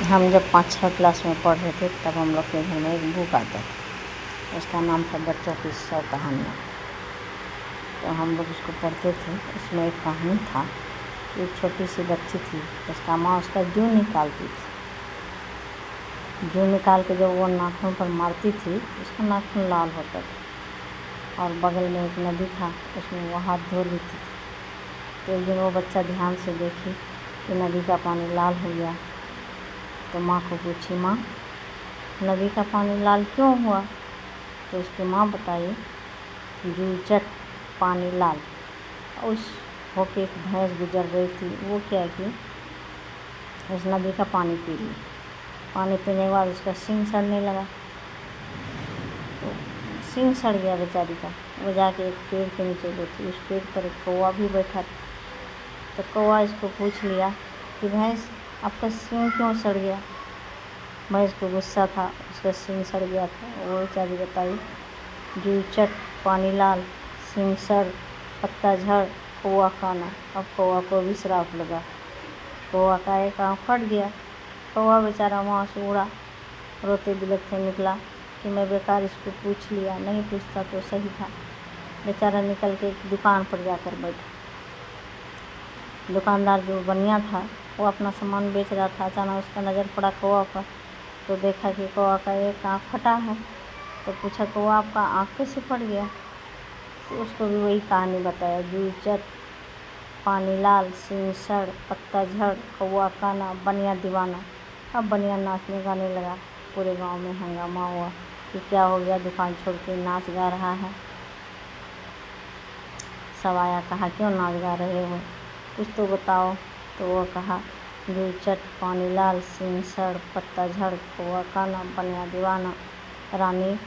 हम जब 5-6 क्लास में पढ़ रहे थे तब हम लोग के घर में एक बुक आता था, उसका नाम था बच्चों की 100 कहानियाँ। तो हम लोग उसको पढ़ते थे। उसमें एक कहानी था कि एक छोटी सी बच्ची थी, उसका माँ उसका जूं निकालती थी। जूं निकाल के जब वो नाखून पर मारती थी उसका नाखून लाल होता था, और बगल में एक नदी था, उसमें वो हाथ धो लेती थी। तो एक दिन वो बच्चा ध्यान से देखी कि नदी का पानी लाल हो गया, तो माँ को पूछी, माँ नदी का पानी लाल क्यों हुआ? तो उसकी माँ बताई, जूं चट पानी लाल। उस होके एक भैंस गुजर रही थी, वो क्या कि उस नदी का पानी पी ली। पानी पीने के बाद उसका सींग सड़ने लगा, तो सींग सड़ गया बेचारी का। वो जाके एक पेड़ के नीचे बैठी, उस पेड़ पर एक कौवा भी बैठा था। तो कौवा इसको पूछ लिया कि भैंस आपका सींग क्यों सड़ गया? भैंस को गुस्सा था, उसका सींग सड़ गया था। वो बेचारी बताई, जूं चट पानी लाल, सींग सड़ पत्ता झड़, कौवा काना। अब कौवा को भी श्राप लगा, कौवा का एक आँख फट गया। कौवा बेचारा वहाँ से उड़ा, रोते बिलखते निकला कि मैं बेकार इसको पूछ लिया, नहीं पूछता तो सही था। बेचारा निकल के एक दुकान पर जाकर बैठा। दुकानदार जो बनिया था वो अपना सामान बेच रहा था। अचानक उसका नज़र पड़ा कौवा पर, तो देखा कि कौवा का एक आँख फटा है। तो पूछा, कौवा आपका आँख कैसे फट गया? तो उसको भी वही कहानी बताया, जूं चट पानी लाल, सींग सड़ पत्ता झड़, कौवा काना, बनिया दीवाना। अब बनिया नाचने गाने लगा। पूरे गांव में हंगामा हुआ कि क्या हो गया, दुकान छोड़ के नाच गा रहा है। सब आया, कहा क्यों नाच गा रहे हो, कुछ तो बताओ। तो वो कहा, जूं चट पानी लाल, सींग सड़ पत्ता झड़, कौवा काना, बनिया दीवाना, रानी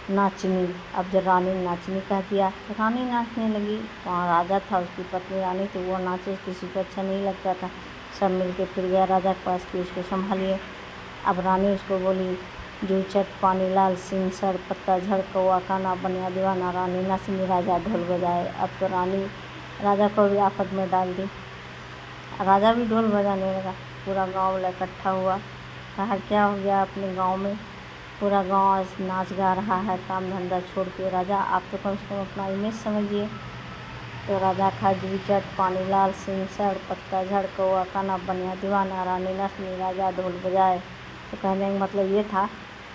नाचनी। अब जब रानी नाचनी कह दिया तो रानी नाचने लगी। वहाँ राजा था, उसकी पत्नी रानी थी, वो नाचे, किसी को अच्छा नहीं लगता था। सब मिलके फिर गया राजा के पास कि उसको संभालिए। अब रानी उसको बोली, जूं चट पानी लाल, सींग सड़ पत्ता झड़, कौवा काना, बनिया दीवाना, रानी नाचनी, राजा ढोल बजाए। अब तो रानी राजा को भी आफत में डाल दी। राजा भी ढोल बजाने लगा। पूरा गाँव वाला इकट्ठा हुआ, कहा क्या हो गया अपने गाँव में? पूरा गांव आज नाच गा रहा है, काम धंधा छोड़ के। राजा आप तो कम से कम अपना इमेज समझिए। तो राजा कहा, जूं चट पानी लाल, सींग सड़ पत्ता झड़, कौवा काना, बनिया दीवाना, रानी नाचनी, राजा ढोल बजाए। तो कहने का मतलब ये था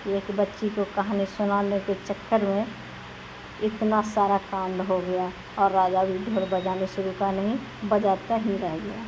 कि एक बच्ची को कहानी सुनाने के चक्कर में इतना सारा कांड हो गया, और राजा भी ढोल बजाने शुरू का नहीं, बजाता ही रह गया।